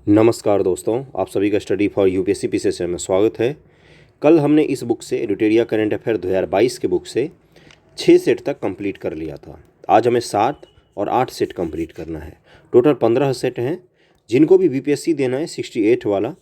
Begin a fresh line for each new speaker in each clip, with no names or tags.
नमस्कार दोस्तों, आप सभी का स्टडी फॉर यूपीएससी पीसीएस में स्वागत है। कल हमने इस बुक से रिटेरिया करंट अफेयर 2022 के बुक से 6 सेट तक कंप्लीट कर लिया था। आज हमें 7 और 8 सेट कंप्लीट करना है। टोटल 15 सेट हैं। जिनको भी बीपीएससी देना है 68 वाला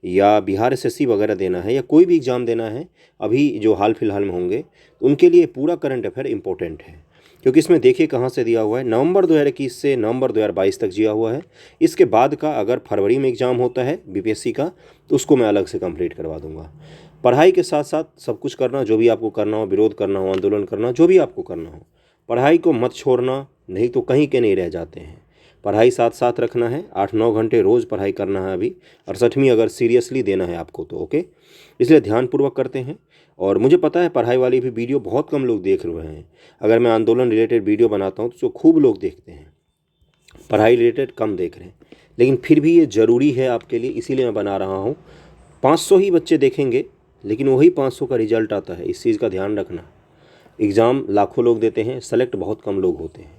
या बिहार एसएससी वगैरह देना है या कोई भी एग्ज़ाम देना है अभी जो हाल फिलहाल में होंगे, तो उनके लिए पूरा करंट अफेयर इंपॉर्टेंट है, क्योंकि इसमें देखिए कहाँ से दिया हुआ है। नवंबर 2021 से नवंबर 2022 तक दिया हुआ है। इसके बाद का अगर फरवरी में एग्ज़ाम होता है बीपीएससी का, तो उसको मैं अलग से कंप्लीट करवा दूंगा। पढ़ाई के साथ साथ सब कुछ करना, जो भी आपको करना हो, विरोध करना हो, आंदोलन करना, जो भी आपको करना हो, पढ़ाई को मत छोड़ना, नहीं तो कहीं के नहीं रह जाते हैं। पढ़ाई साथ साथ रखना है, 8-9 घंटे रोज़ पढ़ाई करना है। अभी 68वीं अगर सीरियसली देना है आपको तो ओके, इसलिए ध्यानपूर्वक करते हैं। और मुझे पता है पढ़ाई वाली भी वीडियो बहुत कम लोग देख रहे हैं। अगर मैं आंदोलन रिलेटेड वीडियो बनाता हूँ तो खूब लोग देखते हैं, पढ़ाई रिलेटेड कम देख रहे हैं। लेकिन फिर भी ये ज़रूरी है आपके लिए, इसीलिए मैं बना रहा हूँ। 500 ही बच्चे देखेंगे, लेकिन वही 500 का रिजल्ट आता है, इस चीज़ का ध्यान रखना। एग्ज़ाम लाखों लोग देते हैं, सेलेक्ट बहुत कम लोग होते हैं,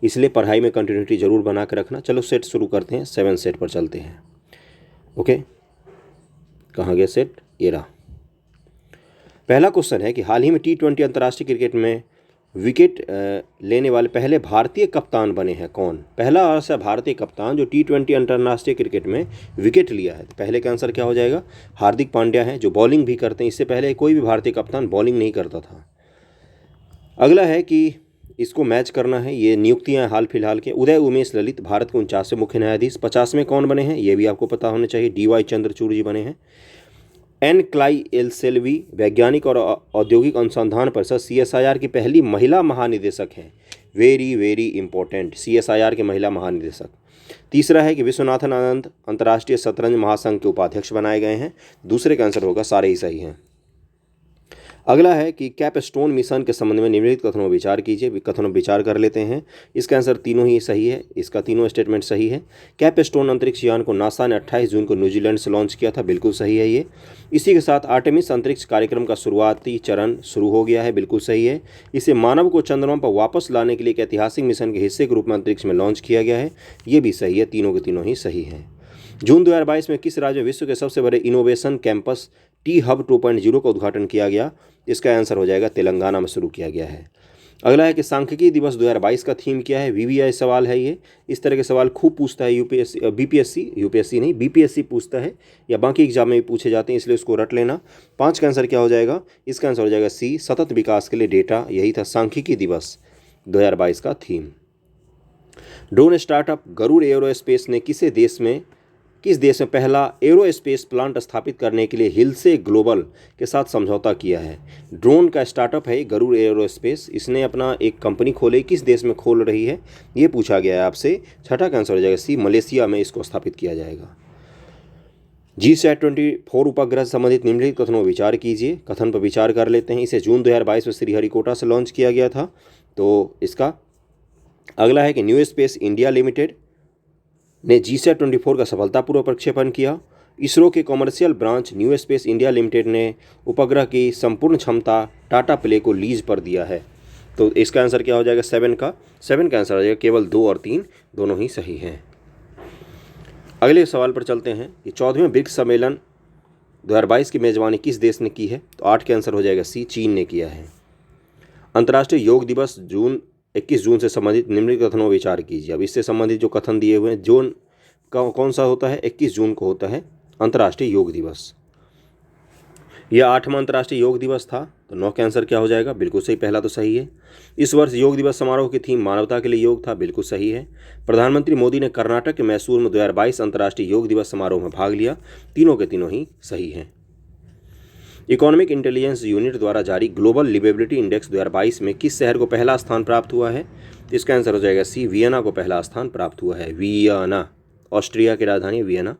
इसलिए पढ़ाई में कंटिन्यूटी ज़रूर बना के रखना। चलो सेट शुरू करते हैं। 7 सेट पर चलते हैं। ओके, कहाँ गया सेट? ये रहा। पहला क्वेश्चन है कि हाल ही में T20 अंतर्राष्ट्रीय क्रिकेट में विकेट लेने वाले पहले भारतीय कप्तान बने हैं कौन? पहला ऐसा भारतीय कप्तान जो T20 अंतर्राष्ट्रीय क्रिकेट में विकेट लिया है। पहले का आंसर क्या हो जाएगा? हार्दिक पांड्या हैं, जो बॉलिंग भी करते हैं। इससे पहले कोई भी भारतीय कप्तान बॉलिंग नहीं करता था। अगला है कि इसको मैच करना है, ये नियुक्तियां हाल फिलहाल के। उदय उमेश ललित भारत के 49वें मुख्य न्यायाधीश। 50वें कौन बने हैं ये भी आपको पता होना चाहिए, DY चंद्रचूड़ जी बने हैं। एन क्लाई एल सेल्वी वैज्ञानिक और औद्योगिक अनुसंधान परिषद CSIR की पहली महिला महानिदेशक हैं। वेरी वेरी इंपॉर्टेंट, CSIR के महिला महानिदेशक। तीसरा है कि विश्वनाथन आनंद अंतर्राष्ट्रीय शतरंज महासंघ के उपाध्यक्ष बनाए गए हैं। दूसरे का आंसर होगा, सारे ही सही हैं। अगला है कि कैपस्टोन मिशन के संबंध में निम्नलिखित कथनों पर विचार कीजिए। कथनों पर विचार कर लेते हैं। इसका आंसर तीनों ही सही है, इसका तीनों स्टेटमेंट सही है। कैपस्टोन अंतरिक्ष यान को नासा ने 28 जून को न्यूजीलैंड से लॉन्च किया था, बिल्कुल सही है ये। इसी के साथ आर्टेमिस अंतरिक्ष कार्यक्रम का शुरुआती चरण शुरू हो गया है, बिल्कुल सही है। इसे मानव को चंद्रमा पर वापस लाने के लिए एक ऐतिहासिक मिशन के हिस्से के रूप में अंतरिक्ष में लॉन्च किया गया है, ये भी सही है। तीनों के तीनों ही सही हैं। जून 2022 में किस राज्य में विश्व के सबसे बड़े इनोवेशन कैंपस T-Hub 2.0 का उद्घाटन किया गया? इसका आंसर हो जाएगा तेलंगाना में शुरू किया गया है। अगला है कि सांख्यिकी दिवस 2022 का थीम क्या है? VVI सवाल है ये। इस तरह के सवाल खूब पूछता है यूपीएससी नहीं, BPSC पूछता है, या बाकी एग्जाम में भी पूछे जाते हैं, इसलिए उसको रट लेना। 5 का आंसर क्या हो जाएगा? इसका आंसर हो जाएगा C, सतत विकास के लिए डेटा। यही था सांख्यिकी दिवस 2022 का theme. Drone startup Garuda aerospace ने किस देश में पहला एरोस्पेस प्लांट स्थापित करने के लिए हिलसे ग्लोबल के साथ समझौता किया है? ड्रोन का स्टार्टअप है गरुड़ एरोस्पेस, इसने अपना एक कंपनी खोले, किस देश में खोल रही है ये पूछा गया है आपसे। छठा का आंसर हो जाएगा C, मलेशिया में इसको स्थापित किया जाएगा। GSAT-24 उपग्रह से संबंधित निम्नलिखित कथनों पर विचार कीजिए। कथन पर विचार कर लेते हैं। इसे जून 2022 में श्रीहरिकोटा से लॉन्च किया गया था। तो इसका अगला है कि न्यू स्पेस इंडिया लिमिटेड ने GSAT-24 का सफलतापूर्वक प्रक्षेपण किया। इसरो के commercial branch new space India limited ने उपग्रह की संपूर्ण क्षमता टाटा प्ले को लीज पर दिया है। तो इसका आंसर क्या हो जाएगा? 7 का आंसर हो जाएगा केवल 2 और 3 दोनों ही सही हैं। अगले सवाल पर चलते हैं कि 14वें ब्रिक्स सम्मेलन 2022 की मेजबानी किस देश ने की है? तो 8 का आंसर हो जाएगा C, चीन ने किया है। अंतर्राष्ट्रीय योग दिवस 21 जून से संबंधित निम्नलिखित कथनों पर विचार कीजिए। अब इससे संबंधित जो कथन दिए हुए हैं, जून का कौन सा होता है? 21 जून को होता है अंतर्राष्ट्रीय योग दिवस। यह 8वां अंतर्राष्ट्रीय योग दिवस था। तो 9 का आंसर क्या हो जाएगा? बिल्कुल सही, पहला तो सही है। इस वर्ष योग दिवस समारोह की थीम मानवता के लिए योग था, बिल्कुल सही है। प्रधानमंत्री मोदी ने कर्नाटक के मैसूर में 2022 अंतर्राष्ट्रीय योग दिवस समारोह में भाग लिया, तीनों के तीनों ही सही हैं। इकोनॉमिक इंटेलिजेंस यूनिट द्वारा जारी ग्लोबल लिवेबिलिटी इंडेक्स 2022 में किस शहर को पहला स्थान प्राप्त हुआ है? तो इसका आंसर हो जाएगा C, वियना को पहला स्थान प्राप्त हुआ है। वियना, ऑस्ट्रिया की राजधानी वियना।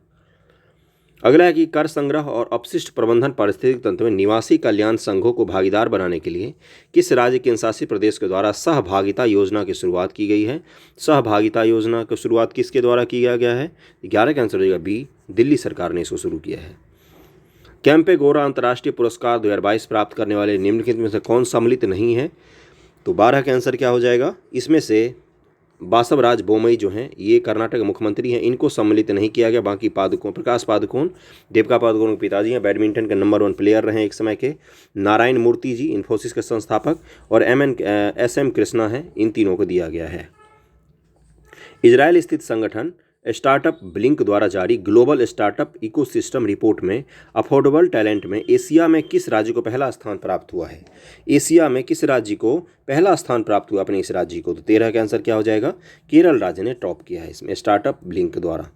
अगला है कि कर संग्रह और अपशिष्ट प्रबंधन पारिस्थितिक तंत्र में निवासी कल्याण संघों को भागीदार बनाने के लिए किस राज्य केंद्र शासित प्रदेश के द्वारा सहभागिता योजना की शुरुआत की गई है? सहभागिता योजना की शुरुआत किसके द्वारा किया गया है? 11 का आंसर हो जाएगा B, दिल्ली सरकार ने इसको शुरू किया है। कैंपेगोरा अंतर्राष्ट्रीय पुरस्कार 2022 प्राप्त करने वाले निम्नलिखित में से कौन सम्मिलित नहीं है? तो 12 का आंसर क्या हो जाएगा? इसमें से बासवराज बोमई जो हैं ये कर्नाटक के मुख्यमंत्री हैं, इनको सम्मिलित नहीं किया गया। बाकी पादुकोण, प्रकाश पादुकोण देविका पादुकोण के पिताजी हैं, बैडमिंटन के नंबर 1 प्लेयर रहे एक समय के। नारायण मूर्ति जी इन्फोसिस के संस्थापक, और SM कृष्णा हैं, इन तीनों को दिया गया है। इजराइल स्थित संगठन स्टार्टअप ब्लिंक द्वारा जारी ग्लोबल स्टार्टअप इकोसिस्टम रिपोर्ट में अफोर्डेबल टैलेंट में एशिया में किस राज्य को पहला स्थान प्राप्त हुआ है? एशिया में किस राज्य को पहला स्थान प्राप्त हुआ अपने इस राज्य को? तो 13 का आंसर क्या हो जाएगा? केरल राज्य ने टॉप किया है इसमें स्टार्टअप ब्लिंक द्वारा।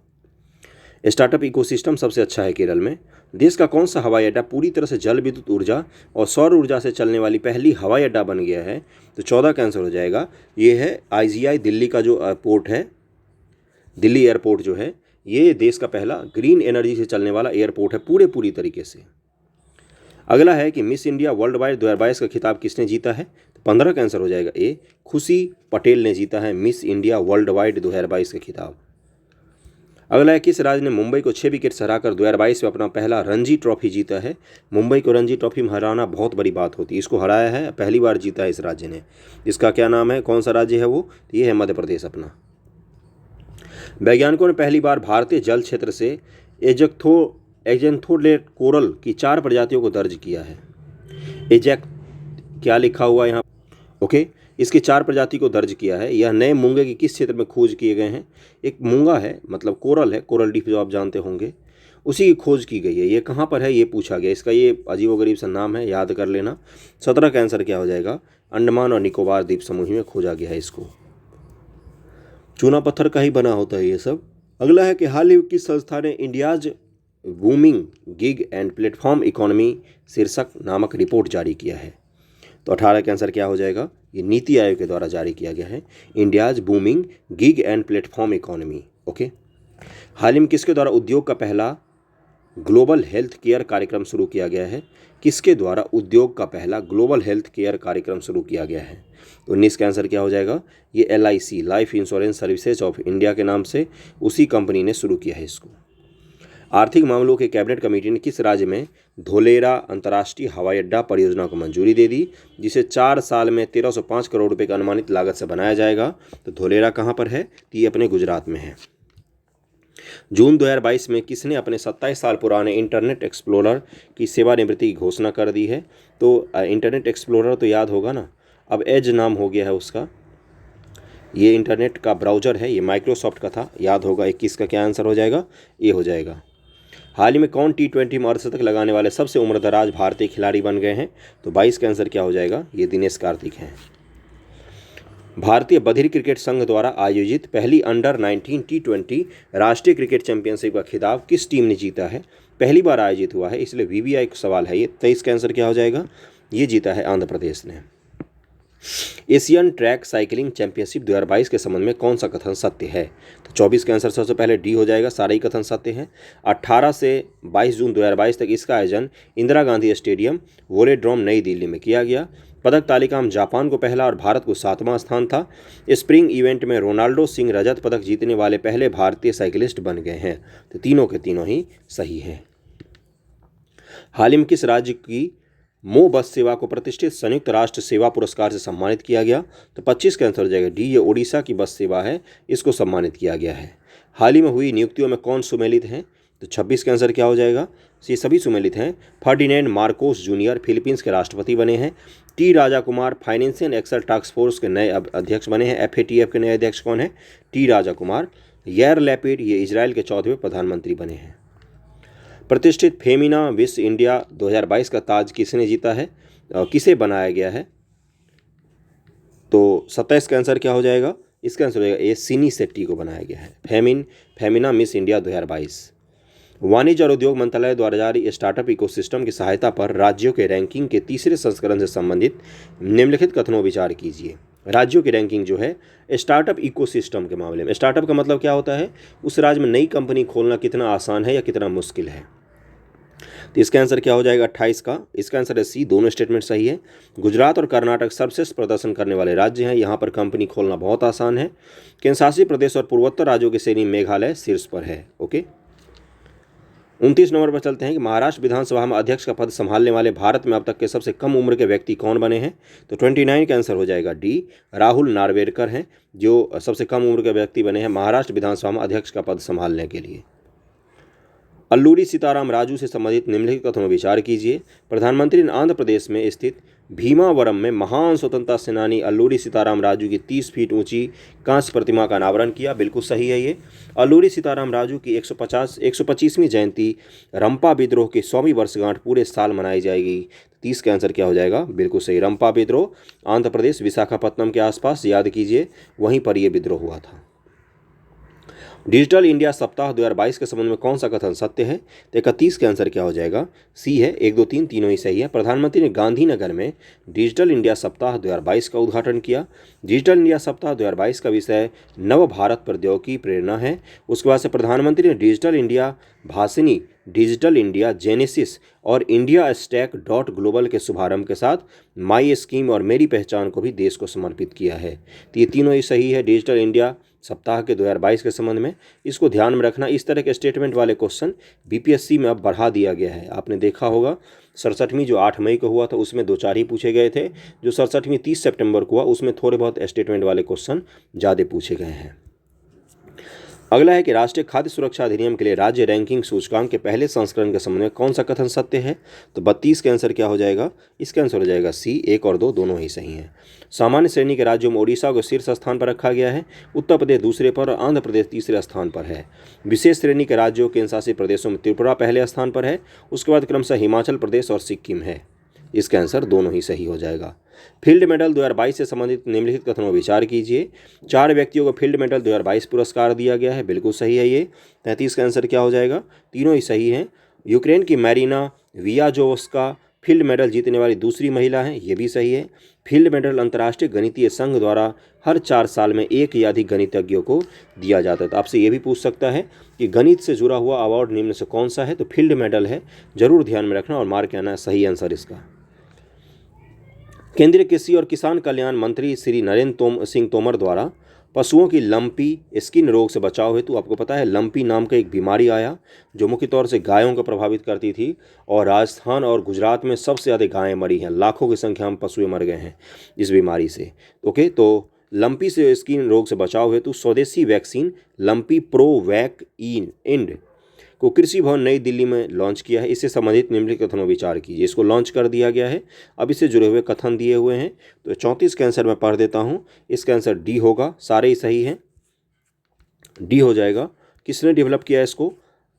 स्टार्टअप इकोसिस्टम सबसे अच्छा है केरल में। देश का कौन सा हवाई अड्डा पूरी तरह से जल विद्युत ऊर्जा और सौर ऊर्जा से चलने वाली पहली हवाई अड्डा बन गया है? तो 14 का आंसर हो जाएगा, ये है IGI दिल्ली का जो पोर्ट है, दिल्ली एयरपोर्ट जो है, ये देश का पहला ग्रीन एनर्जी से चलने वाला एयरपोर्ट है पूरी तरीके से। अगला है कि मिस इंडिया वर्ल्ड वाइड 2022 का खिताब किसने जीता है? तो 15 का आंसर हो जाएगा ए, खुशी पटेल ने जीता है मिस इंडिया वर्ल्ड वाइड 2022 का खिताब। अगला है किस राज्य ने मुंबई को 6 विकेट से हराकर 2022 में अपना पहला रणजी ट्रॉफी जीता है? मुंबई को रणजी ट्रॉफी में हराना बहुत बड़ी बात होती है, इसको हराया है, पहली बार जीता है इस राज्य ने। इसका क्या नाम है, कौन सा राज्य है वो? तो ये है मध्य प्रदेश अपना। वैज्ञानिकों ने पहली बार भारतीय जल क्षेत्र से एजेंथोडेट कोरल की 4 प्रजातियों को दर्ज किया है। क्या लिखा हुआ है यहाँ? ओके, इसकी 4 प्रजाति को दर्ज किया है। यह नए मूंगे के किस क्षेत्र में खोज किए गए हैं? एक मूंगा है, मतलब कोरल है, कोरल रीफ जो आप जानते होंगे, उसी की खोज की गई है। ये कहाँ पर है ये पूछा गया, इसका ये अजीबोगरीब सा नाम है, याद कर लेना। 17 का आंसर क्या हो जाएगा? अंडमान और निकोबार द्वीप समूह में खोजा गया है इसको। चूना पत्थर का ही बना होता है ये सब। अगला है कि हाल ही किस संस्था ने India's booming gig and platform economy शीर्षक नामक रिपोर्ट जारी किया है? तो 18 का आंसर क्या हो जाएगा? ये नीति आयोग के द्वारा जारी किया गया है, India's booming gig and platform economy. Okay, हाल ही में किसके द्वारा उद्योग का पहला ग्लोबल हेल्थ केयर कार्यक्रम शुरू किया गया है? किसके द्वारा उद्योग का पहला ग्लोबल हेल्थ केयर कार्यक्रम शुरू किया गया है? तो 19 का आंसर क्या हो जाएगा? ये LIC life insurance services of India के नाम से उसी कंपनी ने शुरू किया है इसको। आर्थिक मामलों के कैबिनेट कमेटी ने किस राज्य में धोलेरा अंतर्राष्ट्रीय हवाई अड्डा परियोजना को मंजूरी दे दी, जिसे 4 साल में 1305 करोड़ रुपए की अनुमानित लागत से बनाया जाएगा? तो धोलेरा कहाँ पर है? तो ये अपने गुजरात में है। जून 2022 में किसने अपने 27 साल पुराने इंटरनेट एक्सप्लोरर की सेवानिवृत्ति की घोषणा कर दी है? तो इंटरनेट एक्सप्लोरर तो याद होगा ना, अब एज नाम हो गया है उसका। ये इंटरनेट का ब्राउज़र है, ये माइक्रोसॉफ्ट का था, याद होगा। 21 का क्या आंसर हो जाएगा? ये हो जाएगा। हाल ही में कौन T20 में अर्धशतक लगाने वाले सबसे उम्रदराज भारतीय खिलाड़ी बन गए हैं? तो 22 का आंसर क्या हो जाएगा? ये दिनेश कार्तिक हैं। भारतीय बधिर क्रिकेट संघ द्वारा आयोजित पहली अंडर-19 T20 राष्ट्रीय क्रिकेट चैंपियनशिप का खिताब किस टीम ने जीता है? पहली बार आयोजित हुआ है, इसलिए VBI का सवाल है ये। 23 का आंसर क्या हो जाएगा? ये जीता है आंध्र प्रदेश ने। एशियन ट्रैक साइकिलिंग चैंपियनशिप 2022 के संबंध में कौन सा कथन सत्य है? तो 24 का आंसर सबसे पहले डी हो जाएगा, सारे ही कथन सत्य हैं। 18 से 22 जून 2022 तक इसका आयोजन इंदिरा गांधी स्टेडियम वोलेड्रोम नई दिल्ली में किया गया। पदक तालिका में जापान को पहला और भारत को 7वां स्थान था। स्प्रिंग इवेंट में रोनाल्डो सिंह रजत पदक जीतने वाले पहले भारतीय साइकिलिस्ट बन गए हैं। तो तीनों के तीनों ही सही हैं। हाल ही में किस राज्य की मो बस सेवा को प्रतिष्ठित संयुक्त राष्ट्र सेवा पुरस्कार से सम्मानित किया गया? तो 25 का आंसर हो जाएगा डी, ये ओडिशा की बस सेवा है, इसको सम्मानित किया गया है। हाल ही में हुई नियुक्तियों में कौन सुमेलित हैं? तो 26 का आंसर क्या हो जाएगा? ये सभी सुमेलित हैं। फर्डिनेंड मार्कोस जूनियर फिलीपींस के राष्ट्रपति बने हैं। T Raja Kumar financial action task force के नए अध्यक्ष बने हैं। FATF के नए अध्यक्ष कौन है? टी राजा कुमार। यार लैपिड ये इजराइल के 14वें प्रधानमंत्री बने हैं। प्रतिष्ठित फेमिना मिस इंडिया 2022 का ताज किसने जीता है? किसे बनाया गया है? तो 27 का आंसर क्या हो जाएगा? इसका आंसर हो जाएगा ए, सिनी शेट्टी को बनाया गया है। Femina miss India 2022। वाणिज्य और उद्योग मंत्रालय द्वारा जारी स्टार्टअप इकोसिस्टम की सहायता पर राज्यों के रैंकिंग के तीसरे संस्करण से संबंधित निम्नलिखित कथनों विचार कीजिए। राज्यों की रैंकिंग जो है स्टार्टअप इकोसिस्टम के मामले में, स्टार्टअप का मतलब क्या होता है? उस राज्य में नई कंपनी खोलना कितना आसान है या कितना मुश्किल है। तो इसका आंसर क्या हो जाएगा 28 का? इसका आंसर है सी, दोनों स्टेटमेंट सही है। गुजरात और कर्नाटक सर्वश्रेष्ठ प्रदर्शन करने वाले राज्य हैं, यहाँ पर कंपनी खोलना बहुत आसान है। केंद्र शासित प्रदेश और पूर्वोत्तर राज्यों की श्रेणी मेघालय शीर्ष पर है। ओके, 29 नंबर पर चलते हैं कि महाराष्ट्र विधानसभा में अध्यक्ष का पद संभालने वाले भारत में अब तक के सबसे कम उम्र के व्यक्ति कौन बने हैं? तो 29 का आंसर हो जाएगा डी, राहुल नार्वेकर हैं जो सबसे कम उम्र के व्यक्ति बने हैं महाराष्ट्र विधानसभा में अध्यक्ष का पद संभालने के लिए। अल्लूरी सीताराम राजू से संबंधित निम्नलिखित कथनों पर विचार कीजिए। प्रधानमंत्री ने आंध्र प्रदेश में स्थित भीमावरम में महान स्वतंत्रता सेनानी अल्लूरी सीताराम राजू की 30 फीट ऊंची कांस्य प्रतिमा का अनावरण किया। बिल्कुल सही है ये। अल्लूरी सीताराम राजू की 125वीं जयंती रंपा विद्रोह की 100वीं वर्षगांठ पूरे साल मनाई जाएगी। 30 का आंसर क्या हो जाएगा? बिल्कुल सही। रंपा विद्रोह आंध्र प्रदेश विशाखापत्तनम के आसपास, याद कीजिए, वहीं पर यह विद्रोह हुआ था। डिजिटल इंडिया सप्ताह 2022 के संबंध में कौन सा कथन सत्य है? तो 31 का आंसर क्या हो जाएगा? सी है। 1, 2, 3 तीनों ही सही है। प्रधानमंत्री ने गांधीनगर में डिजिटल इंडिया सप्ताह 2022 का उद्घाटन किया। डिजिटल इंडिया सप्ताह 2022 का विषय नव भारत प्रौद्योगिकी प्रेरणा है। उसके बाद से प्रधानमंत्री ने digital India Bhashini, digital India genesis और इंडिया स्टैक .ग्लोबल के शुभारंभ के साथ माई स्कीम और मेरी पहचान को भी देश को समर्पित किया है। तो ये तीनों ही सही है डिजिटल इंडिया सप्ताह के 2022 के संबंध में। इसको ध्यान में रखना। इस तरह के स्टेटमेंट वाले क्वेश्चन बीपीएससी में अब बढ़ा दिया गया है। आपने देखा होगा 67वीं जो 8 मई को हुआ था उसमें 2-4 ही पूछे गए थे। जो 67वीं 30 सितंबर को हुआ उसमें थोड़े बहुत स्टेटमेंट वाले क्वेश्चन ज़्यादा पूछे गए हैं। अगला है कि राष्ट्रीय खाद्य सुरक्षा अधिनियम के लिए राज्य रैंकिंग सूचकांक के पहले संस्करण के संबंध में कौन सा कथन सत्य है? तो 32 का आंसर क्या हो जाएगा? इसका आंसर हो जाएगा सी। 1 और 2 दोनों ही सही हैं। सामान्य श्रेणी के राज्यों में ओडिशा को शीर्ष स्थान पर रखा गया है, उत्तर प्रदेश दूसरे पर और आंध्र प्रदेश तीसरे स्थान पर है। विशेष श्रेणी के राज्यों केंद्र शासित प्रदेशों में त्रिपुरा पहले स्थान पर है, उसके बाद क्रमशः हिमाचल प्रदेश और सिक्किम है। इसका आंसर दोनों ही सही हो जाएगा। फील्ड मेडल 2022 से संबंधित निम्नलिखित कथनों पर विचार कीजिए। 4 व्यक्तियों को फील्ड मेडल 2022 पुरस्कार दिया गया है। बिल्कुल सही है ये। 33 का आंसर क्या हो जाएगा? तीनों ही सही हैं। यूक्रेन की मैरिना वियाजोव्स्का फील्ड मेडल जीतने वाली दूसरी महिला हैं। ये भी सही है। फील्ड मेडल अंतर्राष्ट्रीय गणितीय संघ द्वारा हर 4 साल में एक या अधिक गणितज्ञों को दिया जाता है। तो आपसे ये भी पूछ सकता है कि गणित से जुड़ा हुआ अवार्ड निम्न से कौन सा है? तो फील्ड मेडल है। जरूर ध्यान में रखना और मार्क आना सही आंसर इसका। केंद्रीय कृषि और किसान कल्याण मंत्री श्री नरेंद्र सिंह तोमर द्वारा पशुओं की लंपी स्किन रोग से बचाव हेतु, आपको पता है लंपी नाम का एक बीमारी आया जो मुख्य तौर से गायों को प्रभावित करती थी और राजस्थान और गुजरात में सबसे ज़्यादा गायें मरी हैं। लाखों की संख्या में पशु मर गए हैं इस बीमारी से। ओके, तो लंपी से स्किन रोग से बचाव हेतु स्वदेशी वैक्सीन लंपी प्रोवैक इंड को कृषि भवन नई दिल्ली में लॉन्च किया है। इससे संबंधित निम्नलिखित कथनों विचार कीजिए। इसको लॉन्च कर दिया गया है। अब इससे जुड़े हुए कथन दिए हुए हैं। तो 34 का आंसर मैं पढ़ देता हूँ। इसका आंसर डी होगा। सारे ही सही हैं। डी हो जाएगा। किसने डेवलप किया है इसको?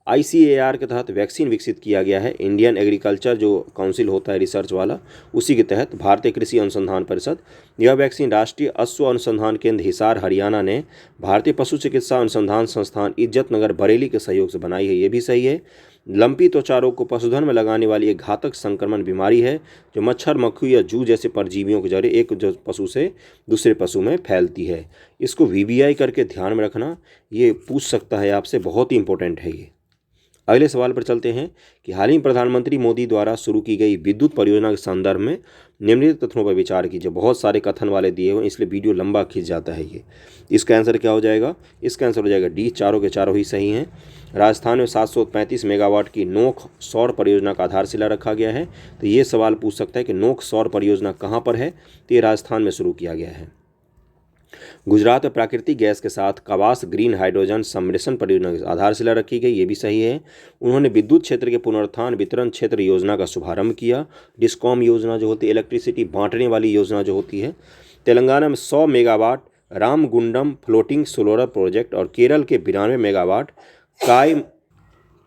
ICAR के तहत वैक्सीन विकसित किया गया है। इंडियन एग्रीकल्चर जो काउंसिल होता है रिसर्च वाला, उसी के तहत भारतीय कृषि अनुसंधान परिषद। यह वैक्सीन राष्ट्रीय अश्व अनुसंधान केंद्र हिसार हरियाणा ने भारतीय पशु चिकित्सा अनुसंधान संस्थान इज्जतनगर बरेली के सहयोग से बनाई है। ये भी सही है। लंपी त्वचा रोग को पशुधन में लगाने वाली एक घातक संक्रमण बीमारी है जो मच्छर, मक्खी या जू जैसे परजीवियों के जरिए एक पशु से दूसरे पशु में फैलती है। इसको VBI करके ध्यान में रखना। ये पूछ सकता है आपसे, बहुत ही इंपॉर्टेंट है ये। अगले सवाल पर चलते हैं कि हाल ही प्रधानमंत्री मोदी द्वारा शुरू की गई विद्युत परियोजना के संदर्भ में निम्नलिखित कथनों पर विचार कीजिए। बहुत सारे कथन वाले दिए हुए इसलिए वीडियो लंबा खिंच जाता है ये। इसका आंसर क्या हो जाएगा? इसका आंसर हो जाएगा डी। चारों के चारों ही सही हैं। राजस्थान में 735 मेगावाट की नोख सौर परियोजना का आधारशिला रखा गया है। तो ये सवाल पूछ सकता है कि नोख सौर परियोजना कहाँ पर है? तो ये राजस्थान में शुरू किया गया है। गुजरात में प्राकृतिक गैस के साथ कवास ग्रीन हाइड्रोजन सम्मिश्रण परियोजना की आधारशिला रखी गई। ये भी सही है। उन्होंने विद्युत क्षेत्र के पुनरुत्थान वितरण क्षेत्र योजना का शुभारंभ किया। डिस्कॉम योजना जो होती है, इलेक्ट्रिसिटी बांटने वाली योजना जो होती है। तेलंगाना में 100 megawatt Ramagundam floating solar project और केरल के 92 मेगावाट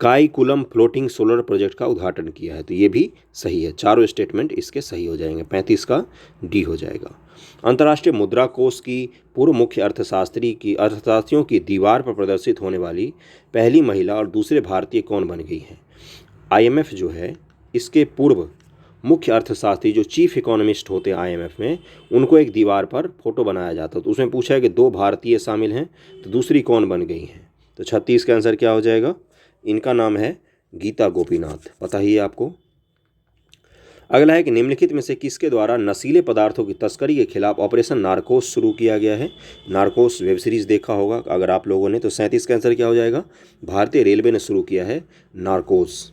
काईकुलम फ्लोटिंग सोलर प्रोजेक्ट का उद्घाटन किया है। तो ये भी सही है। चारों स्टेटमेंट इसके सही हो जाएंगे। 35 का डी हो जाएगा। अंतर्राष्ट्रीय मुद्रा कोष की पूर्व मुख्य अर्थशास्त्रियों की दीवार पर प्रदर्शित होने वाली पहली महिला और दूसरे भारतीय कौन बन गई हैं? IMF जो है इसके पूर्व मुख्य अर्थशास्त्री जो चीफ इकोनॉमिस्ट होते हैं IMF में, उनको एक दीवार पर फोटो बनाया जाता है। तो उसमें पूछा है कि 2 भारतीय शामिल हैं, तो दूसरी कौन बन गई हैं? तो 36 का आंसर क्या हो जाएगा? इनका नाम है गीता गोपीनाथ। पता ही है आपको। अगला है कि निम्नलिखित में से किसके द्वारा नशीले पदार्थों की तस्करी के खिलाफ ऑपरेशन नारकोस शुरू किया गया है। नारकोस वेब सीरीज देखा होगा अगर आप लोगों ने, तो 37 का आंसर क्या हो जाएगा, भारतीय रेलवे ने शुरू किया है नारकोस।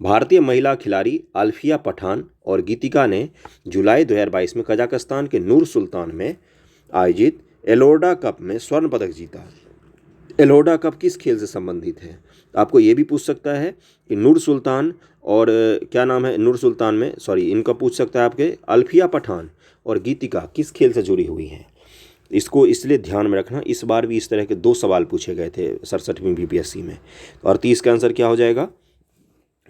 भारतीय महिला खिलाड़ी आल्फिया पठान और गीतिका ने जुलाई 2022 में कजाकिस्तान के नूर सुल्तान में आयोजित एलोर्डा कप में स्वर्ण पदक जीता। एलोर्डा कप किस खेल से संबंधित है? आपको ये भी पूछ सकता है कि नूर सुल्तान और क्या नाम है, नूर सुल्तान में इनका पूछ सकता है आपके अल्फिया पठान और गीतिका किस खेल से जुड़ी हुई हैं। इसको इसलिए ध्यान में रखना, इस बार भी इस तरह के 2 सवाल पूछे गए थे 67वीं बीपीएससी में। और 30 का आंसर क्या हो जाएगा,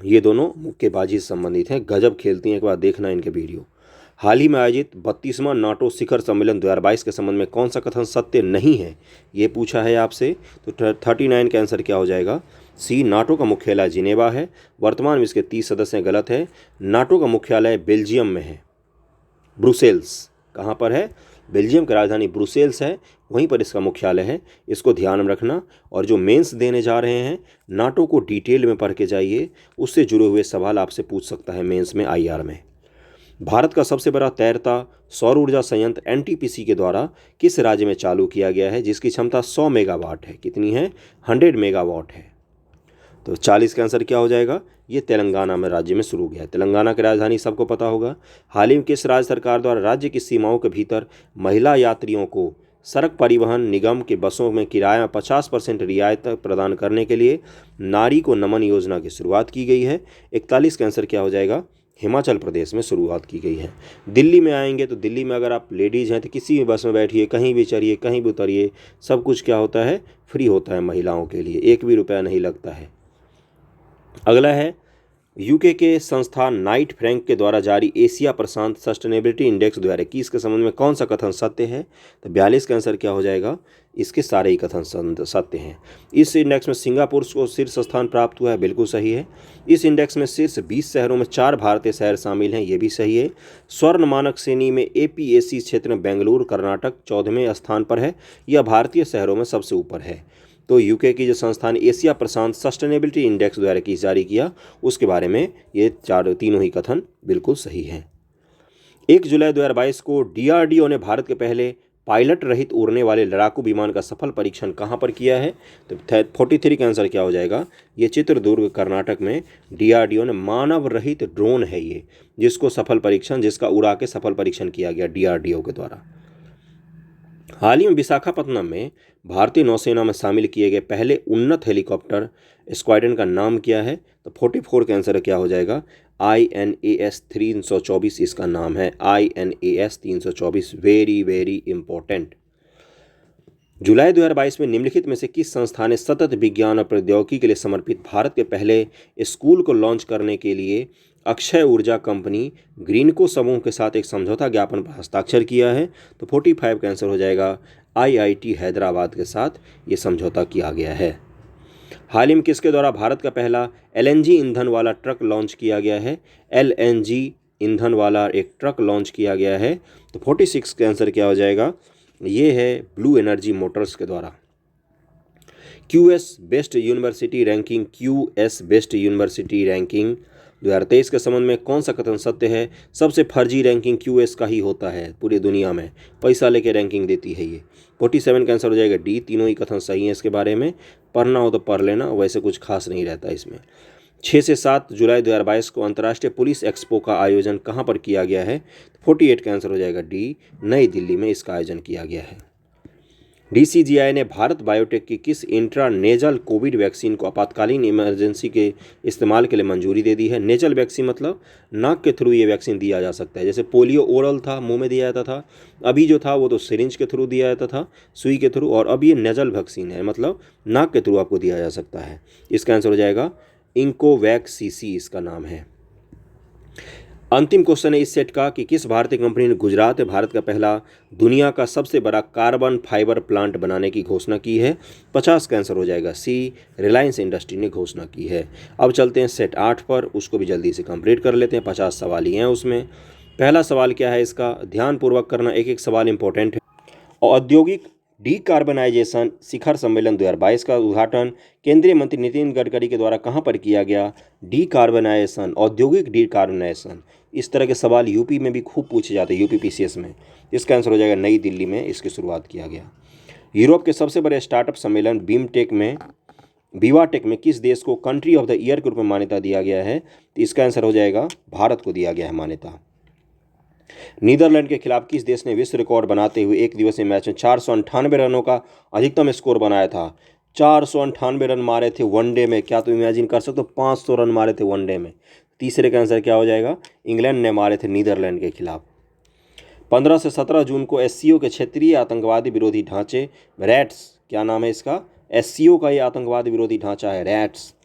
ये दोनों मुक्केबाजी से संबंधित हैं, गजब खेलती हैं, एक बार देखना इनके वीडियो। हाल ही में आयोजित 32वां नाटो शिखर सम्मेलन 2022 के संबंध में कौन सा कथन सत्य नहीं है, ये पूछा है आपसे। तो 39 का आंसर क्या हो जाएगा, सी, नाटो का मुख्यालय जिनेवा है, वर्तमान में इसके 30 सदस्य। गलत है, नाटो का मुख्यालय बेल्जियम में है, ब्रुसेल्स। कहाँ पर है, बेल्जियम की राजधानी ब्रुसेल्स है, वहीं पर इसका मुख्यालय है, इसको ध्यान में रखना। और जो मेंस देने जा रहे हैं, नाटो को डिटेल में पढ़ के जाइए, उससे जुड़े हुए सवाल आपसे पूछ सकता है मेंस में, आईआर में। भारत का सबसे बड़ा तैरता सौर ऊर्जा संयंत्र एनटीपीसी के द्वारा किस राज्य में चालू किया गया है, जिसकी क्षमता 100 मेगावाट है? कितनी है, 100 मेगावाट है। तो 40 का आंसर क्या हो जाएगा, ये तेलंगाना में राज्य में शुरू किया है। तेलंगाना की राजधानी सबको पता होगा। हाल ही में किस राज्य सरकार द्वारा राज्य की सीमाओं के भीतर महिला यात्रियों को सड़क परिवहन निगम के बसों में किराए में 50% रियायत प्रदान करने के लिए नारी को नमन योजना की शुरुआत की गई है? 41 का आंसर क्या हो जाएगा, हिमाचल प्रदेश में शुरुआत की गई है। दिल्ली में आएंगे तो दिल्ली में अगर आप लेडीज़ हैं तो किसी भी बस में बैठिए, कहीं भी चढ़िए, कहीं भी उतरिए, सब कुछ क्या होता है, फ्री होता है महिलाओं के लिए, 1 भी रुपया नहीं लगता है। अगला है, यूके के संस्थान नाइट फ्रैंक के द्वारा जारी एशिया प्रशांत सस्टेनेबिलिटी इंडेक्स 2021 के संबंध में कौन सा कथन सत्य है? तो 42 का आंसर क्या हो जाएगा, इसके सारे ही कथन सत्य हैं। इस इंडेक्स में सिंगापुर को शीर्ष स्थान प्राप्त हुआ है, बिल्कुल सही है। इस इंडेक्स में शीर्ष 20 शहरों में 4 भारतीय शहर शामिल हैं, ये भी सही है। स्वर्ण मानक श्रेणी में एपीएसी क्षेत्र में बेंगलुरु कर्नाटक 14वें स्थान पर है, यह भारतीय शहरों में सबसे ऊपर है। तो यूके की जो संस्थान एशिया प्रशांत सस्टेनेबिलिटी इंडेक्स 2021 जारी किया, उसके बारे में ये तीनों ही कथन बिल्कुल सही हैं। 1 जुलाई 2022 को डीआरडीओ ने भारत के पहले पायलट रहित उड़ने वाले लड़ाकू विमान का सफल परीक्षण कहाँ पर किया है? तो 43 का आंसर क्या हो जाएगा, ये चित्रदुर्ग कर्नाटक में डीआरडीओ ने मानव रहित ड्रोन है ये, जिसका उड़ा के सफल परीक्षण किया गया डीआरडीओ के द्वारा। हाल ही में विशाखापत्तनम में भारतीय नौसेना में शामिल किए गए पहले उन्नत हेलीकॉप्टर स्क्वाड्रन का नाम क्या है? तो 44 का आंसर क्या हो जाएगा, INAS 324 इसका नाम है, INAS 324, वेरी वेरी इंपॉर्टेंट। जुलाई 2022 में निम्नलिखित में से किस संस्था ने सतत विज्ञान और प्रौद्योगिकी के लिए समर्पित भारत के पहले स्कूल को लॉन्च करने के लिए अक्षय ऊर्जा कंपनी ग्रीनको समूह के साथ एक समझौता ज्ञापन पर हस्ताक्षर किया है? तो 45 का आंसर हो जाएगा, IIT हैदराबाद के साथ ये समझौता किया गया है। हाल ही में किसके द्वारा भारत का पहला LNG ईंधन वाला ट्रक लॉन्च किया गया है? LNG ईंधन वाला एक ट्रक लॉन्च किया गया है। तो 46 का आंसर क्या हो जाएगा, ये है ब्लू एनर्जी मोटर्स के द्वारा। QS बेस्ट यूनिवर्सिटी रैंकिंग 2023 के संबंध में कौन सा कथन सत्य है? सबसे फर्जी रैंकिंग QS का ही होता है पूरी दुनिया में, पैसा लेके रैंकिंग देती है ये। 47 का आंसर हो जाएगा D, तीनों ही कथन सही हैं। इसके बारे में पढ़ना हो तो पढ़ लेना, वैसे कुछ खास नहीं रहता इसमें। 6 से 7 जुलाई 2022 को अंतर्राष्ट्रीय पुलिस एक्सपो का आयोजन कहाँ पर किया गया है? 48 का आंसर हो जाएगा D, नई दिल्ली में इसका आयोजन किया गया है। DCGI ने भारत बायोटेक की किस इंट्रानेजल कोविड वैक्सीन को आपातकालीन इमरजेंसी के इस्तेमाल के लिए मंजूरी दे दी है? नेजल वैक्सीन मतलब नाक के थ्रू ये वैक्सीन दिया जा सकता है। जैसे पोलियो ओरल था, मुंह में दिया जाता था, अभी जो था वो तो सिरिंज के थ्रू दिया जाता था, सुई के थ्रू, और अब ये नेजल वैक्सीन है, मतलब नाक के थ्रू आपको दिया जा सकता है। इसका आंसर हो जाएगा इंकोवैक्स CC इसका नाम है। अंतिम क्वेश्चन है इस सेट का कि किस भारतीय कंपनी ने गुजरात में भारत का पहला दुनिया का सबसे बड़ा कार्बन फाइबर प्लांट बनाने की घोषणा की है? 50 का आंसर हो जाएगा C, रिलायंस इंडस्ट्री ने घोषणा की है। अब चलते हैं सेट 8 पर, उसको भी जल्दी से कंप्लीट कर लेते हैं। 50 सवाल ही हैं उसमें। पहला सवाल क्या है इसका, ध्यानपूर्वक करना, एक एक सवाल इंपॉर्टेंट है। औद्योगिक डीकार्बनाइजेशन शिखर सम्मेलन 2022 का उद्घाटन केंद्रीय मंत्री नितिन गडकरी के द्वारा कहाँ पर किया गया? डीकार्बनाइजेशन, औद्योगिक डीकार्बनाइजेशन, इस तरह के सवाल यूपी में भी खूब पूछे जाते हैं, यूपी पीसीएस में। इसका आंसर हो जाएगा नई दिल्ली में इसकी शुरुआत किया गया। यूरोप के सबसे बड़े स्टार्टअप सम्मेलन बीवाटेक में किस देश को कंट्री ऑफ द ईयर के रूप में मान्यता दिया गया है? तो इसका आंसर हो जाएगा भारत को दिया गया है मान्यता। नीदरलैंड के खिलाफ किस देश ने विश्व रिकॉर्ड बनाते हुए एक दिवसीय मैच में 498 रनों का अधिकतम स्कोर बनाया था? 498 रन मारे थे वनडे में। क्या तुम इमेजिन कर सकते हो? 500 रन मारे थे वनडे में। तीसरे का आंसर क्या हो जाएगा? इंग्लैंड ने मारे थे नीदरलैंड के खिलाफ। 15 से 17 जून को एससीओ के क्षेत्रीय आतंकवादी विरोधी ढांचे रैट्स, क्या नाम है इसका? एससीओ का ये आतंकवाद विरोधी ढांचा है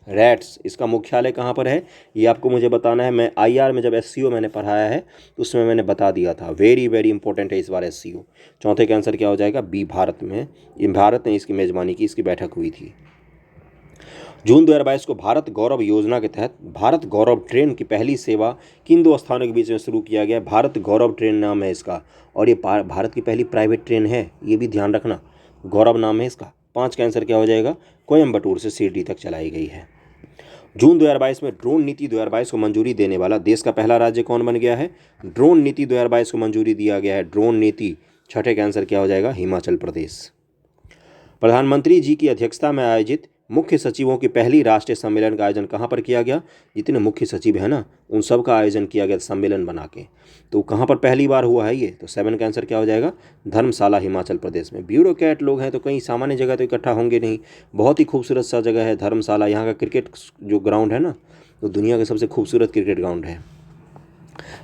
रैट्स। इसका मुख्यालय कहाँ पर है ये आपको मुझे बताना है। मैं आईआर में जब एससीओ मैंने पढ़ाया है तो उसमें मैंने बता दिया था। वेरी वेरी इंपॉर्टेंट है इस बार एससीओ। चौथे का आंसर क्या हो जाएगा? बी, भारत में। भारत ने इसकी मेजबानी की, इसकी बैठक हुई थी। जून 2022 को भारत गौरव योजना के तहत भारत गौरव ट्रेन की पहली सेवा किन दो स्थानों के बीच में शुरू किया गया? भारत गौरव ट्रेन नाम है इसका, और ये भारत की पहली प्राइवेट ट्रेन है, ये भी ध्यान रखना। गौरव नाम है इसका। 5 का आंसर क्या हो जाएगा? कोयम्बटूर से शिरडी तक चलाई गई है। जून 2022 में ड्रोन नीति 2022 को मंजूरी देने वाला देश का पहला राज्य कौन बन गया है? ड्रोन नीति 2022 को मंजूरी दिया गया है, ड्रोन नीति। छठे का आंसर क्या हो जाएगा? हिमाचल प्रदेश। प्रधानमंत्री जी की अध्यक्षता में आयोजित मुख्य सचिवों की पहली राष्ट्रीय सम्मेलन का आयोजन कहाँ पर किया गया? जितने मुख्य सचिव हैं ना उन सब का आयोजन किया गया सम्मेलन बना के। तो कहाँ पर पहली बार हुआ है ये? तो 7 का आंसर क्या हो जाएगा? धर्मशाला, हिमाचल प्रदेश में। ब्यूरोक्रेट लोग हैं तो कहीं सामान्य जगह तो इकट्ठा होंगे नहीं। बहुत ही खूबसूरत सा जगह है धर्मशाला। यहाँ का क्रिकेट जो ग्राउंड है ना, तो दुनिया का सबसे खूबसूरत क्रिकेट ग्राउंड है।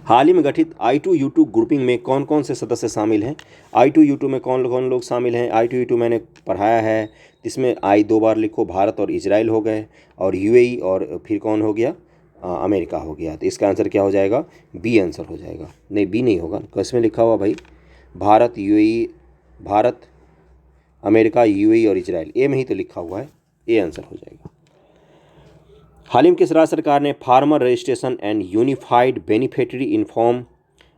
हाल ही में गठित I2U2 ग्रुपिंग में कौन कौन से सदस्य शामिल हैं? I2U2 में कौन कौन लोग शामिल हैं? I2U2 मैंने पढ़ाया है, इसमें आई 2 बार लिखो। भारत और इजराइल हो गए, और यूएई, और फिर कौन हो गया? अमेरिका हो गया। तो इसका आंसर क्या हो जाएगा? बी आंसर हो जाएगा। नहीं, बी नहीं होगा। किसमें लिखा हुआ भाई? Bharat, UAE, Bharat, America, UAE और इजराइल, ए में ही तो लिखा हुआ है। ए आंसर हो जाएगा। हाल ही में किस राज्य सरकार ने farmer registration and unified beneficiary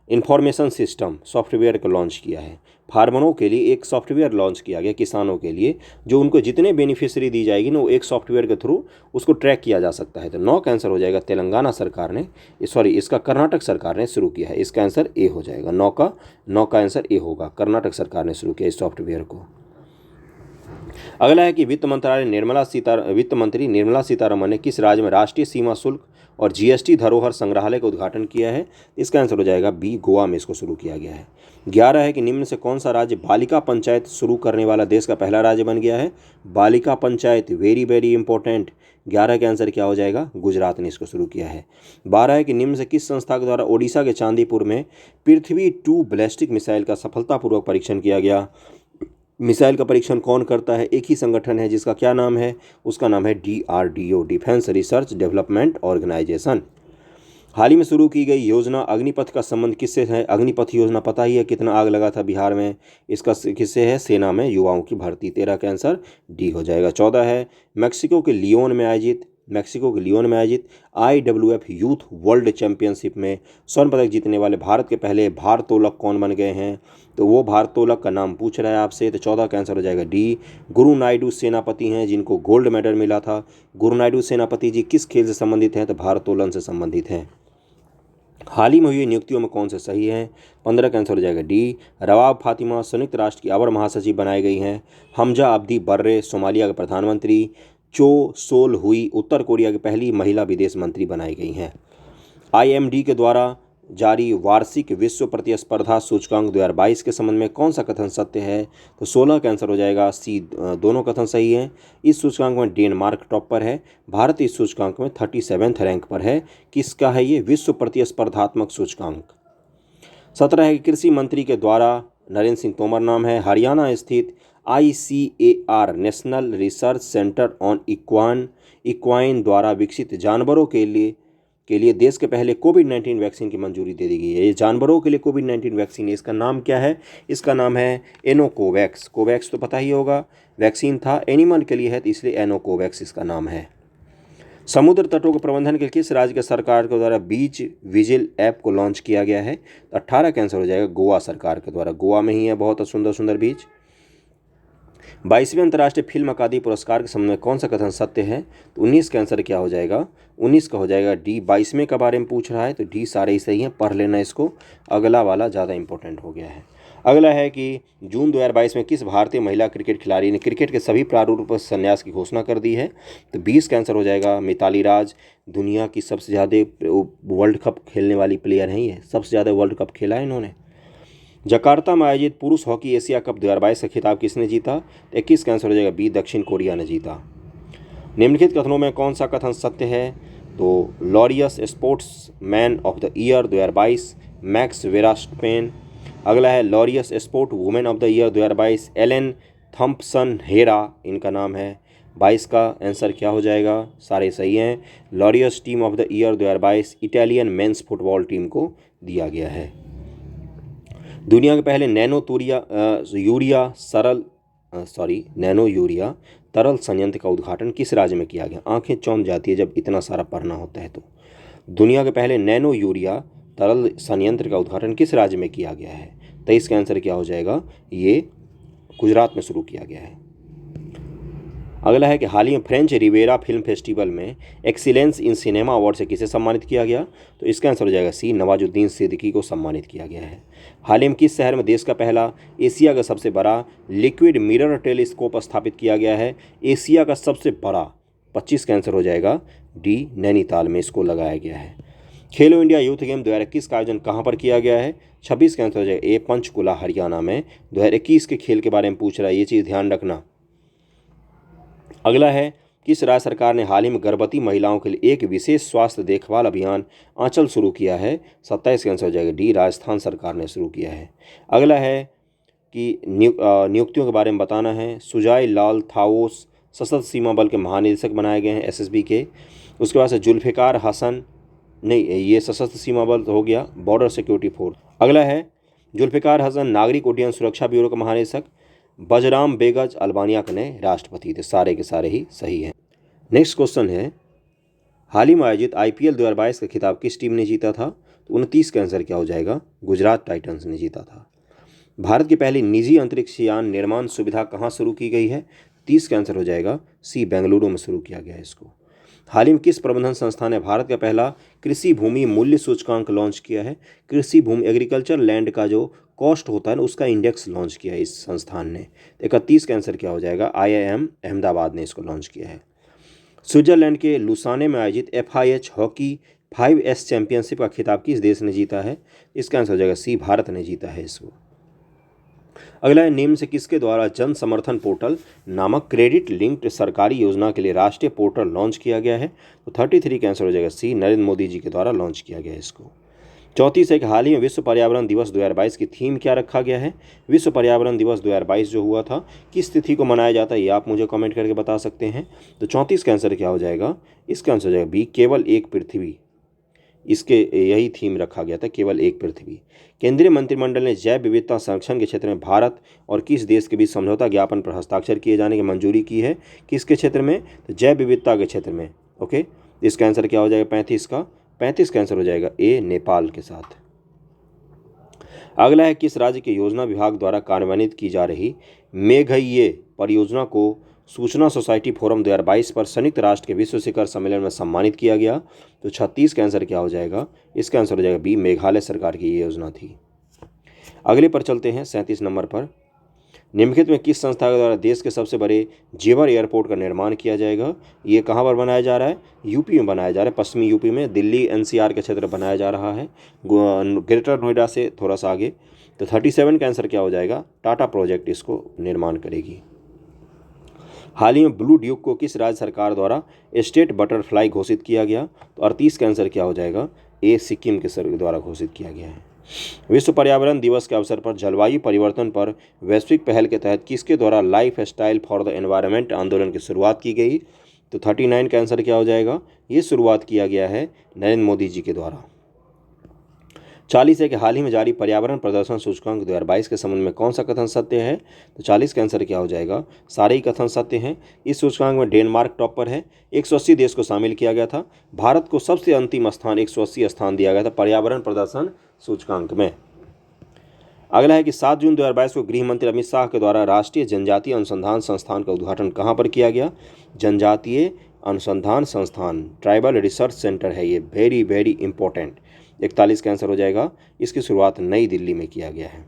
information system software को लॉन्च किया है? फार्मरों के लिए एक सॉफ्टवेयर लॉन्च किया गया, किसानों के लिए, जो उनको जितने बेनिफिशियरी दी जाएगी ना वो एक सॉफ्टवेयर के थ्रू उसको ट्रैक किया जा सकता है। तो 9 का आंसर हो जाएगा तेलंगाना सरकार ने, इसका कर्नाटक सरकार ने शुरू किया है। इसका आंसर ए हो जाएगा। 9 का आंसर ए होगा। कर्नाटक सरकार ने शुरू किया इस सॉफ्टवेयर को। अगला है कि वित्त मंत्री निर्मला सीतारमण ने किस राज्य में राष्ट्रीय सीमा शुल्क और जीएसटी धरोहर संग्रहालय का उद्घाटन किया है? इसका आंसर हो जाएगा बी, गोवा में इसको शुरू किया गया है। 11 है कि निम्न से कौन सा राज्य बालिका पंचायत शुरू करने वाला देश का पहला राज्य बन गया है? बालिका पंचायत, वेरी वेरी इंपॉर्टेंट। 11 के आंसर क्या हो जाएगा? गुजरात ने इसको शुरू किया है। 12 है कि निम्न से किस संस्था के द्वारा ओडिशा के चांदीपुर में पृथ्वी 2 बैलिस्टिक मिसाइल का सफलतापूर्वक परीक्षण किया गया? मिसाइल का परीक्षण कौन करता है? एक ही संगठन है जिसका क्या नाम है? उसका नाम है DRDO, defence research development organisation. हाल ही में शुरू की गई योजना अग्निपथ का संबंध किससे है? अग्निपथ योजना पता ही है, कितना आग लगा था बिहार में। इसका किससे है? सेना में युवाओं की भर्ती। 13 का आंसर डी हो जाएगा। 14 है मेक्सिको के लियोन में आयोजित IWF यूथ वर्ल्ड चैंपियनशिप में स्वर्ण पदक जीतने वाले भारत के पहले भारोत्तोलक कौन बन गए हैं? तो वो भारोत्तोलक का नाम पूछ रहा है आपसे। तो 14 का आंसर हो जाएगा डी, गुरु नायडू सेनापति हैं, जिनको गोल्ड मेडल मिला था। गुरु नायडू सेनापति जी किस खेल से संबंधित हैं? तो भारोत्तोलन से संबंधित हैं। हाल ही में हुई नियुक्तियों में कौन से सही हैं? 15 का आंसर हो जाएगा डी, रवाब फातिमा संयुक्त राष्ट्र की अवर महासचिव बनाई गई हैं। हमजा अब्दी बर्रे सोमालिया के प्रधानमंत्री। चो सोल हुई उत्तर कोरिया की पहली महिला विदेश मंत्री बनाई गई हैं। IMD के द्वारा जारी वार्षिक विश्व प्रतिस्पर्धा सूचकांक 2022 के संबंध में कौन सा कथन सत्य है? तो 16 का आंसर हो जाएगा सी, दोनों कथन सही हैं। इस सूचकांक में डेनमार्क टॉप पर है, भारत इस सूचकांक में 37वें रैंक पर है। किसका है ये? विश्व प्रतिस्पर्धात्मक सूचकांक। 17 है कि कृषि मंत्री के द्वारा नरेंद्र सिंह तोमर नाम है। हरियाणा स्थित ICAR national research centre on equine द्वारा विकसित जानवरों के लिए देश के पहले कोविड-19 वैक्सीन की मंजूरी दे दी गई है। ये जानवरों के लिए कोविड-19 वैक्सीन है। इसका नाम क्या है? इसका नाम है एनोकोवैक्स। कोवैक्स तो पता ही होगा, वैक्सीन था, एनिमल के लिए है, तो इसलिए एनोकोवैक्स इसका नाम है। समुद्र तटों के प्रबंधन के लिए किस राज्य के सरकार के द्वारा बीच विजिल ऐप को लॉन्च किया गया है? तो 18 का आंसर हो जाएगा गोवा सरकार के द्वारा। गोवा में ही है बहुत सुंदर सुंदर बीच। 22वें अंतर्राष्ट्रीय फिल्म अकादमी पुरस्कार के संबंध में कौन सा कथन सत्य है? तो 19 का आंसर क्या हो जाएगा? 19 का हो जाएगा डी। 22वें के बारे में पूछ रहा है तो डी सारे ही सही हैं, पढ़ लेना इसको, अगला वाला ज़्यादा इंपॉर्टेंट हो गया है। अगला है कि जून 2022 में किस भारतीय महिला क्रिकेट खिलाड़ी ने क्रिकेट के सभी प्रारूपों से संन्यास की घोषणा कर दी है? तो 20 का आंसर हो जाएगा मिताली राज। दुनिया की सबसे ज़्यादा वर्ल्ड कप खेलने वाली प्लेयर हैं, ये सबसे ज़्यादा वर्ल्ड कप खेला है इन्होंने। जकार्ता में आयोजित पुरुष हॉकी एशिया कप 2022 का खिताब किसने जीता? तो 21 का आंसर हो जाएगा बी, दक्षिण कोरिया ने जीता। निम्नलिखित कथनों में कौन सा कथन सत्य है? तो Laureus sportsman of the year 2022 Max Verstappen. अगला है Laureus sportswoman of the year 2022 Elaine Thompson Herah इनका नाम है। 22 का आंसर क्या हो जाएगा? सारे सही हैं। Laureus team of the year 2022 Italian mains football team को दिया गया है। दुनिया के पहले नैनो यूरिया तरल संयंत्र का उद्घाटन किस राज्य में किया गया? आंखें चौंध जाती है जब इतना सारा पढ़ना होता है। तो दुनिया के पहले नैनो यूरिया तरल संयंत्र का उद्घाटन किस राज्य में किया गया है? 23 का आंसर क्या हो जाएगा? ये गुजरात में शुरू किया गया है। अगला है कि हाल ही में फ्रेंच रिवेरा फिल्म फेस्टिवल में एक्सीलेंस इन सिनेमा अवार्ड से किसे सम्मानित किया गया? तो इसका आंसर हो जाएगा सी, नवाजुद्दीन सिद्दीकी को सम्मानित किया गया है। हाल ही में किस शहर में देश का पहला एशिया का सबसे बड़ा लिक्विड मिरर टेलीस्कोप स्थापित किया गया है? एशिया का सबसे बड़ा। 25 का आंसर हो जाएगा डी, नैनीताल में इसको लगाया गया है। खेलो इंडिया यूथ गेम 2021 का आयोजन कहाँ पर किया गया है? 26 का आंसर हो जाएगा ए, पंचकुला हरियाणा में। 2021 के खेल के बारे में पूछ रहा है, ये चीज़ ध्यान रखना। अगला है किस राज्य सरकार ने हाल ही में गर्भवती महिलाओं के लिए एक विशेष स्वास्थ्य देखभाल अभियान आंचल शुरू किया है? 27 का आंसर हो जाएगा डी, राजस्थान सरकार ने शुरू किया है। अगला है कि नियुक्तियों के बारे में बताना है। सुजाय लाल थाओस सशस्त्र सीमा बल के महानिदेशक बनाए गए हैं एसएसबी के। उसके बाद से जुल्फ़िकार हसन, नहीं ये सशस्त्र सीमा बल हो गया, बॉर्डर सिक्योरिटी फोर्स। अगला है जुल्फ़िकार हसन नागरिक उड्डयन सुरक्षा ब्यूरो का महानिदेशक। बजराम बेगज अल्बानिया के नए राष्ट्रपति थे। सारे के सारे ही सही हैं। नेक्स्ट क्वेश्चन है हाल ही में आयोजित आईपीएल 2022 का खिताब किस टीम ने जीता था? तो 29 का आंसर क्या हो जाएगा? गुजरात टाइटंस ने जीता था। भारत की पहली निजी अंतरिक्ष यान निर्माण सुविधा कहाँ शुरू की गई है? 30 का आंसर हो जाएगा सी, बेंगलुरु में शुरू किया गया है इसको। हाल ही में किस प्रबंधन संस्थान ने भारत का पहला कृषि भूमि मूल्य सूचकांक लॉन्च किया है? कृषि भूमि एग्रीकल्चर लैंड का जो कॉस्ट होता है ना, उसका इंडेक्स लॉन्च किया है इस संस्थान ने। 31 का आंसर क्या हो जाएगा? IIM अहमदाबाद ने इसको लॉन्च किया है। स्विट्जरलैंड के लुसाने में आयोजित FIH हॉकी 5S चैंपियनशिप का खिताब किस देश ने जीता है? इसका आंसर हो जाएगा सी, भारत ने जीता है इसको। अगला है निम्न से किसके द्वारा जन समर्थन पोर्टल नामक क्रेडिट लिंक्ड सरकारी योजना के लिए राष्ट्रीय पोर्टल लॉन्च किया गया है? तो 33 का आंसर हो जाएगा सी, नरेंद्र मोदी जी के द्वारा लॉन्च किया गया है इसको। 34 है कि हाल ही में विश्व पर्यावरण दिवस 2022 की थीम क्या रखा गया है? विश्व पर्यावरण दिवस 2022 जो हुआ था किस तिथि को मनाया जाता है, ये आप मुझे कमेंट करके बता सकते हैं। तो 34 का आंसर क्या हो जाएगा? इसका आंसर हो जाएगा बी, केवल एक पृथ्वी। इसके यही थीम रखा गया था, केवल एक पृथ्वी। केंद्रीय मंत्रिमंडल ने जैव विविधता संरक्षण के क्षेत्र में भारत और किस देश के बीच समझौता ज्ञापन पर हस्ताक्षर किए जाने की मंजूरी की है? किसके क्षेत्र में? तो जैव विविधता के क्षेत्र में। ओके, इसका आंसर क्या हो जाएगा? 35 का। 35 का आंसर हो जाएगा ए, नेपाल के साथ। अगला है किस राज्य के योजना विभाग द्वारा कार्यान्वित की जा रही मेघइये परियोजना को सूचना सोसाइटी फोरम 2022 पर संयुक्त राष्ट्र के विश्व शिखर सम्मेलन में सम्मानित किया गया? तो 36 का आंसर क्या हो जाएगा? इसका आंसर हो जाएगा बी, मेघालय सरकार की ये योजना थी। अगले पर चलते हैं 37 नंबर पर। निम्नलिखित में किस संस्था के द्वारा देश के सबसे बड़े जेवर एयरपोर्ट का निर्माण किया जाएगा? ये कहाँ पर बनाया जा रहा है? यूपी में बनाया जा रहा है, पश्चिमी यूपी में, दिल्ली NCR के क्षेत्र बनाया जा रहा है, ग्रेटर नोएडा से थोड़ा सा आगे। तो 37 का आंसर क्या हो जाएगा? टाटा प्रोजेक्ट इसको निर्माण करेगी। हाल ही में ब्लू ड्यूक को किस राज्य सरकार द्वारा स्टेट बटरफ्लाई घोषित किया गया? तो 38 का आंसर क्या हो जाएगा? ए, सिक्किम के सरकार द्वारा घोषित किया गया है। विश्व पर्यावरण दिवस के अवसर पर जलवायु परिवर्तन पर वैश्विक पहल के तहत किसके द्वारा life style for the environment आंदोलन की शुरुआत की गई? तो 39 का आंसर क्या हो जाएगा? ये शुरुआत किया गया है नरेंद्र मोदी जी के द्वारा। 40 है कि हाल ही में जारी पर्यावरण प्रदर्शन सूचकांक 2022 के संबंध में कौन सा कथन सत्य है? तो 40 का आंसर क्या हो जाएगा? सारे ही कथन सत्य हैं। इस सूचकांक में डेनमार्क टॉप पर है, 180 देश को शामिल किया गया था। भारत को सबसे अंतिम स्थान 180 स्थान दिया गया था पर्यावरण प्रदर्शन सूचकांक में। अगला है कि 7 जून 2022 को गृह मंत्री अमित शाह के द्वारा राष्ट्रीय जनजातीय अनुसंधान संस्थान का उद्घाटन कहाँ पर किया गया? जनजातीय अनुसंधान संस्थान, ट्राइबल रिसर्च सेंटर है ये, वेरी वेरी इंपॉर्टेंट। 41 का आंसर हो जाएगा। इसकी शुरुआत नई दिल्ली में किया गया है।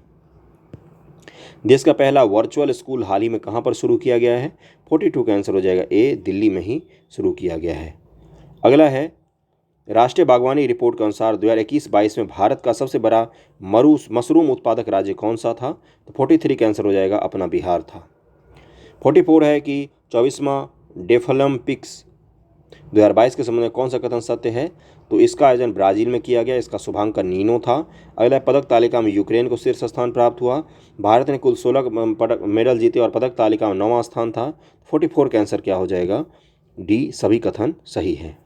देश का पहला वर्चुअल स्कूल हाल ही में कहाँ पर शुरू किया गया है? 42 का आंसर हो जाएगा ए, दिल्ली में ही शुरू किया गया है। अगला है राष्ट्रीय बागवानी रिपोर्ट के अनुसार 2021-22 में भारत का सबसे बड़ा मशरूम उत्पादक राज्य कौन सा था? तो 43 का आंसर हो जाएगा अपना बिहार था। 44 है कि 24वां डेफोलम्पिक्स 2022 के संबंध में कौन सा कथन सत्य है? तो इसका आयोजन ब्राजील में किया गया, इसका शुभांकर नीनो था। अगला पदक तालिका में यूक्रेन को शीर्ष स्थान प्राप्त हुआ। भारत ने कुल 16 पदक मेडल जीते और पदक तालिका में 9वां स्थान था। 44 का आंसर क्या हो जाएगा? डी, सभी कथन सही है।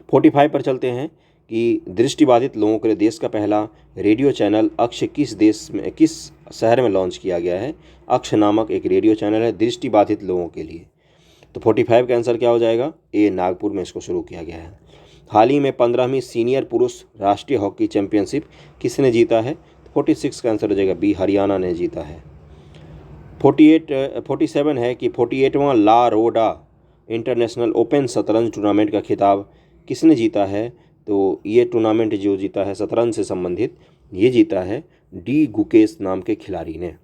45 पर चलते हैं कि दृष्टिबाधित लोगों के लिए देश का पहला रेडियो चैनल अक्ष किस शहर में लॉन्च किया गया है? अक्ष नामक एक रेडियो चैनल है दृष्टिबाधित लोगों के लिए। तो 45 का आंसर क्या हो जाएगा? ए, नागपुर में इसको शुरू किया गया है। हाल ही में 15वीं सीनियर पुरुष राष्ट्रीय हॉकी चैंपियनशिप किसने जीता है? 46 का आंसर हो जाएगा बी, हरियाणा ने जीता है। 47 है कि 48वां ला रोडा इंटरनेशनल ओपन शतरंज टूर्नामेंट का खिताब किसने जीता है? तो ये टूर्नामेंट जो जीता है शतरंज से संबंधित, ये जीता है डी गुकेश नाम के खिलाड़ी ने।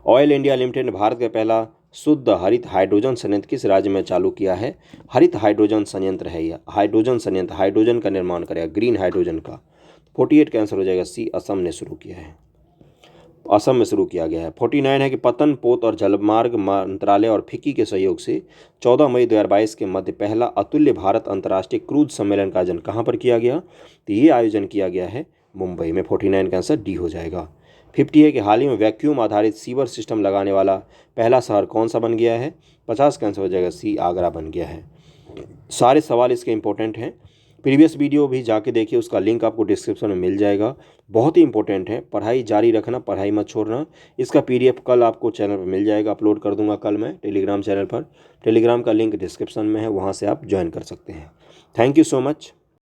ऑयल इंडिया लिमिटेड ने भारत का पहला शुद्ध हरित हाइड्रोजन संयंत्र किस राज्य में चालू किया है? हरित हाइड्रोजन संयंत्र है यह, हाइड्रोजन संयंत्र, हाइड्रोजन का निर्माण करेगा, ग्रीन हाइड्रोजन का। 48 का आंसर हो जाएगा सी, असम ने शुरू किया है, असम में शुरू किया गया है। 49 है कि पतन, पोत और जलमार्ग मंत्रालय और फिक्की के सहयोग से 14 मई 2022 के मध्य पहला अतुल्य भारत अंतर्राष्ट्रीय क्रूज सम्मेलन का आयोजन कहाँ पर किया गया? तो ये आयोजन किया गया है मुंबई में। 49 का आंसर डी हो जाएगा। 50 है कि हाल ही में वैक्यूम आधारित सीवर सिस्टम लगाने वाला पहला शहर कौन सा बन गया है? 50 का आंसर हो जाएगा सी, आगरा बन गया है। सारे सवाल इसके इंपॉर्टेंट हैं। प्रीवियस वीडियो भी जाके देखिए, उसका लिंक आपको डिस्क्रिप्शन में मिल जाएगा। बहुत ही इंपॉर्टेंट है, पढ़ाई जारी रखना, पढ़ाई मत छोड़ना। इसका PDF कल आपको चैनल पर मिल जाएगा, अपलोड कर दूंगा कल मैं टेलीग्राम चैनल पर। टेलीग्राम का लिंक डिस्क्रिप्शन में है, वहाँ से आप ज्वाइन कर सकते हैं। Thank you so much.